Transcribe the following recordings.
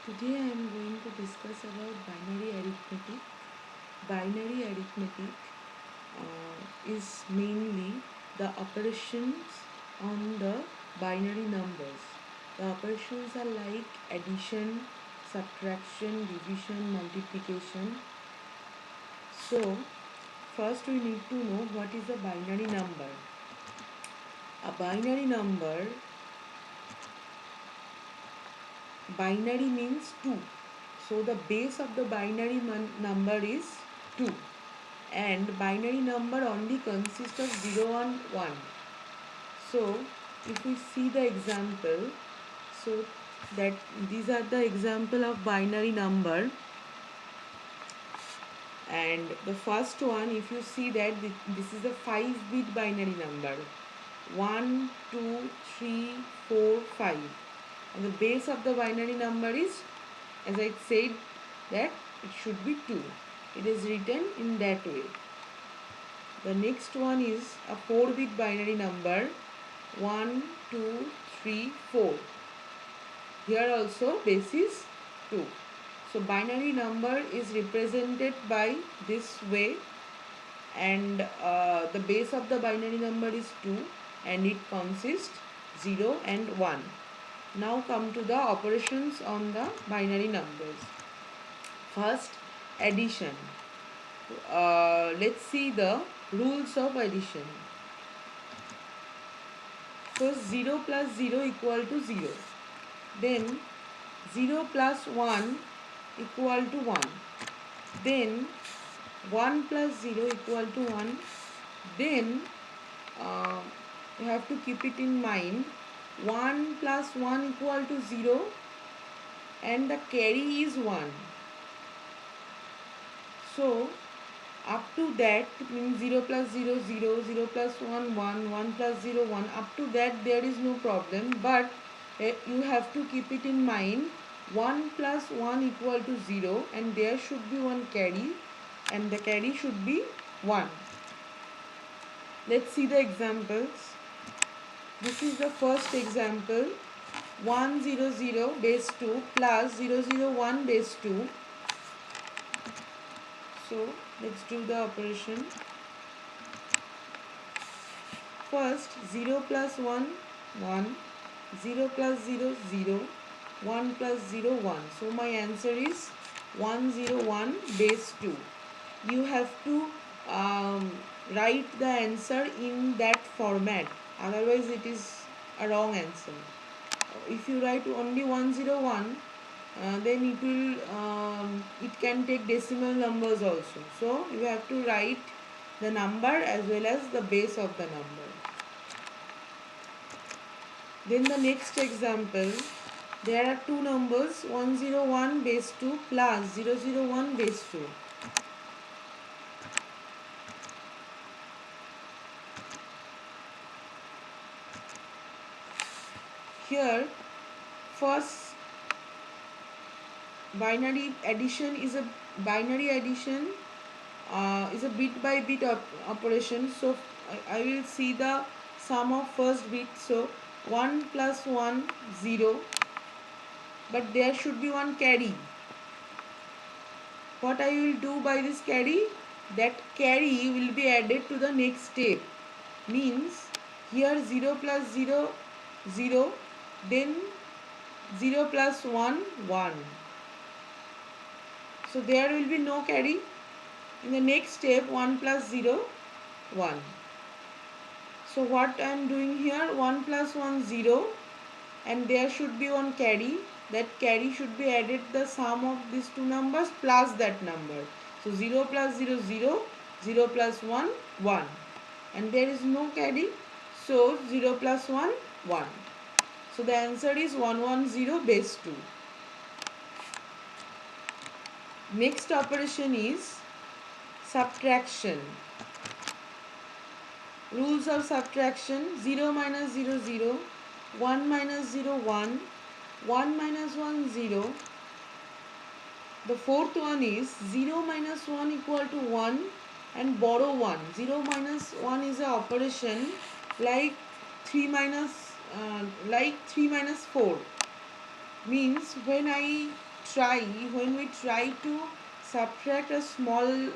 Today I am going to discuss about binary arithmetic. Binary arithmetic is mainly the operations on the binary numbers. The operations are like addition, subtraction, division, multiplication. So, first we need to know what is a binary number. A binary means 2. So the base of the binary number is 2, and binary number only consists of 0 and 1. So if we see the example, so that these are the example of binary number, and the first one, if you see that this is a 5-bit binary number, 1 2 3 4 5, and the base of the binary number is, as I said, that it should be 2. It is written in that way. The next one is a 4-bit binary number, 1 2 3 4. Here also base is 2. So binary number is represented by this way, and the base of the binary number is 2, and it consists 0 and 1. Now come to the operations on the binary numbers. First, addition. Let's see the rules of addition. First, 0 plus 0 equal to 0. Then 0 plus 1 equal to 1. Then 1 plus 0 equal to 1. Then you have to keep it in mind, 1 plus 1 equal to 0, and the carry is 1. So up to that means 0 plus 0 0, 0 plus 1 1, 1 plus 0 1. Up to that there is no problem, but you have to keep it in mind, 1 plus 1 equal to 0, and there should be one carry, and the carry should be 1. Let's see the examples. This is the first example, 1 0 0 base 2 plus 0 0 1 base 2. So let's do the operation. First, 0 plus 1 1, 0 plus 0 0, 1 plus 0 1. So my answer is 101 base 2. You have to write the answer in that format, otherwise it is a wrong answer. If you write only 101, then it can take decimal numbers also. So you have to write the number as well as the base of the number. Then the next example, there are two numbers, 101 base 2 plus 001 base 2. Here, first binary addition is a bit by bit operation. So I will see the sum of first bit. So 1 plus 1 0, but there should be one carry. What I will do by this carry, that carry will be added to the next step. Means here 0 plus 0 0, then 0 plus 1 1. So there will be no carry. In the next step, 1 plus 0 1. So what I am doing here, 1 plus 1 0, and there should be one carry. That carry should be added the sum of these two numbers plus that number. So 0 plus 0 0, 0 plus 1 1, and there is no carry, so 0 plus 1 1. So the answer is 110 base 2. Next operation is subtraction. Rules of subtraction: 0 minus 0 0, 1 minus 0 1, 1 minus 1 0. The fourth one is 0 minus 1 equal to 1 and borrow 1. 0 minus 1 is an operation like 3 minus 4. Means when I try to subtract a smaller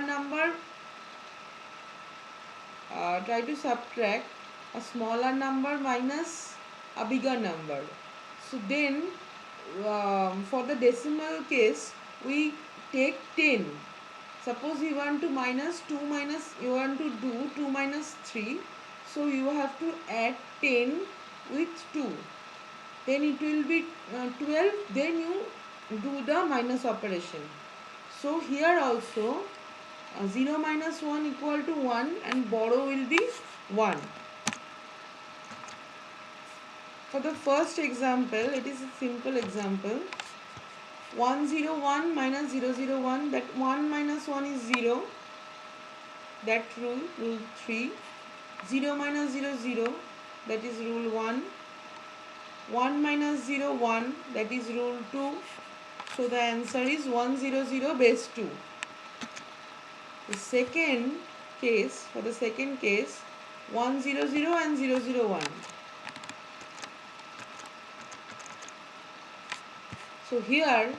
number, try to subtract a smaller number minus a bigger number. So then for the decimal case we take 10. Suppose you want to you want to do 2 minus 3, so you have to add 10 with 2, then it will be 12, then you do the minus operation. So here also 0 minus 1 equal to 1 and borrow will be 1. For the first example, it is a simple example. 101 minus 001, that 1 minus 1 is 0, that rule 3. 0 minus 00, that is rule 1. 1 minus 1, that is rule 2. So the answer is 100 base 2. The second case, for the second case, 100 and 001. So here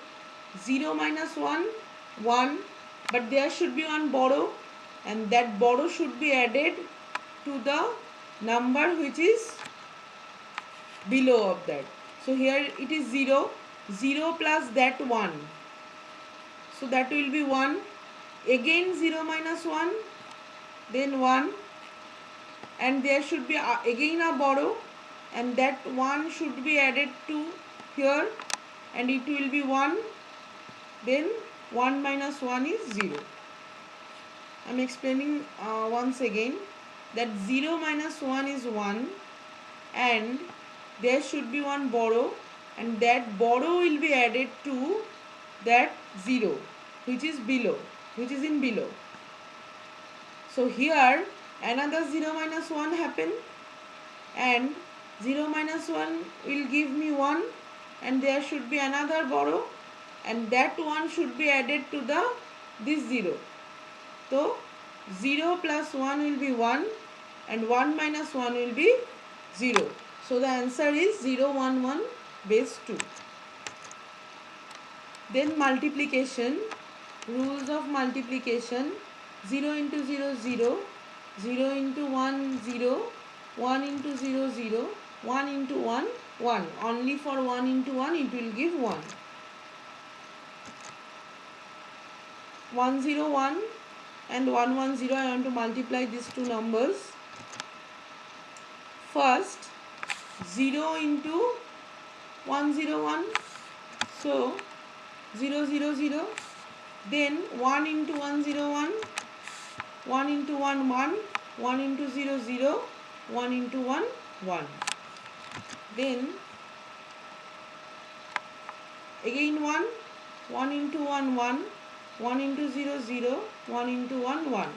0 minus 1, 1, but there should be one borrow, and that borrow should be added to the number which is below of that. So here it is 0, 0 plus that 1. So that will be 1. Again 0 minus 1, then 1, and there should be again a borrow, and that 1 should be added to here, and it will be 1. Then 1 minus 1 is 0. I am explaining once again that 0 minus 1 is 1, and there should be one borrow, and that borrow will be added to that 0 which is below, which is in below. So here another 0 minus 1 happen, and 0 minus 1 will give me 1, and there should be another borrow, and that 1 should be added to this 0. So 0 plus 1 will be 1, and 1 minus 1 will be 0. So the answer is 0, 1, 1 base 2. Then multiplication, rules of multiplication: 0 into 0, 0, 0 into 1, 0, 1 into 0, 0, 1 into 1, 1. Only for 1 into 1 it will give 1. 101 and 110, I want to multiply these two numbers. First 0 into 101, so 0, 0, 0. Then 1 into 101, 1 into 1, 1, 1 into 0, 0, 1 into 1, 1. Then again 1, 1 into 1, 1, 1 into 0, 0, 1 into 1, 1.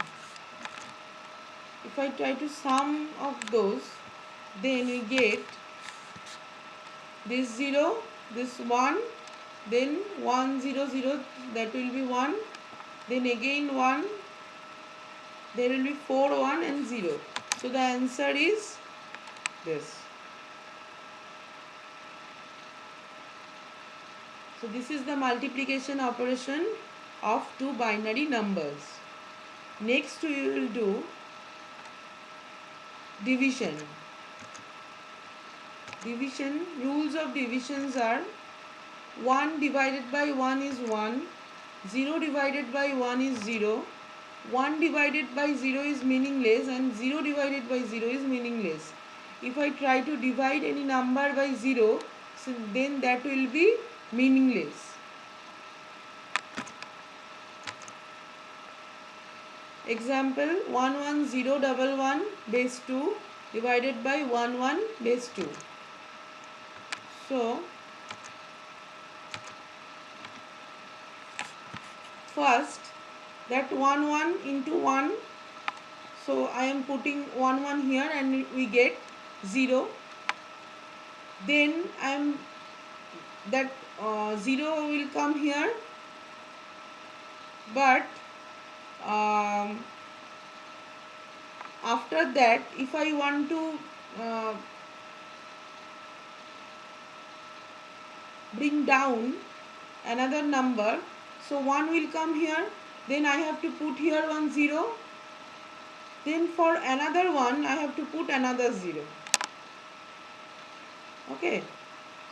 If I try to sum of those, then we get this 0, this 1, then 1, 0, 0, that will be 1, then again 1, there will be 4, 1 and 0. So the answer is this. So this is the multiplication operation of two binary numbers. Next we will do division. Division, rules of divisions are: 1 divided by 1 is 1, 0 divided by 1 is 0, 1 divided by 0 is meaningless, and 0 divided by 0 is meaningless. If I try to divide any number by 0, so then that will be meaningless. Example: 11011 base 2 divided by 11 base 2. So first that 1 into 1, so I am putting 1 here and we get 0. Then I am that 0 will come here, but after that if I want to bring down another number, so 1 will come here, then I have to put here 1 0, then for another one I have to put another 0. Okay,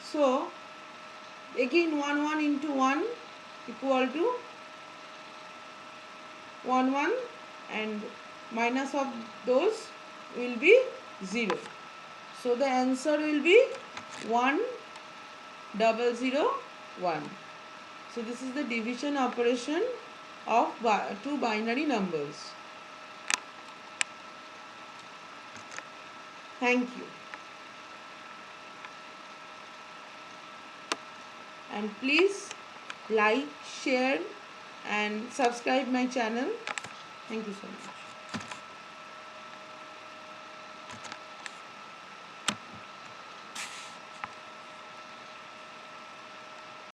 so again 1 1 into 1 equal to 1 1, and minus of those will be 0. So the answer will be 1 0 0 1. So this is the division operation of two binary numbers. Thank you. And please like, share and subscribe my channel. Thank you so much.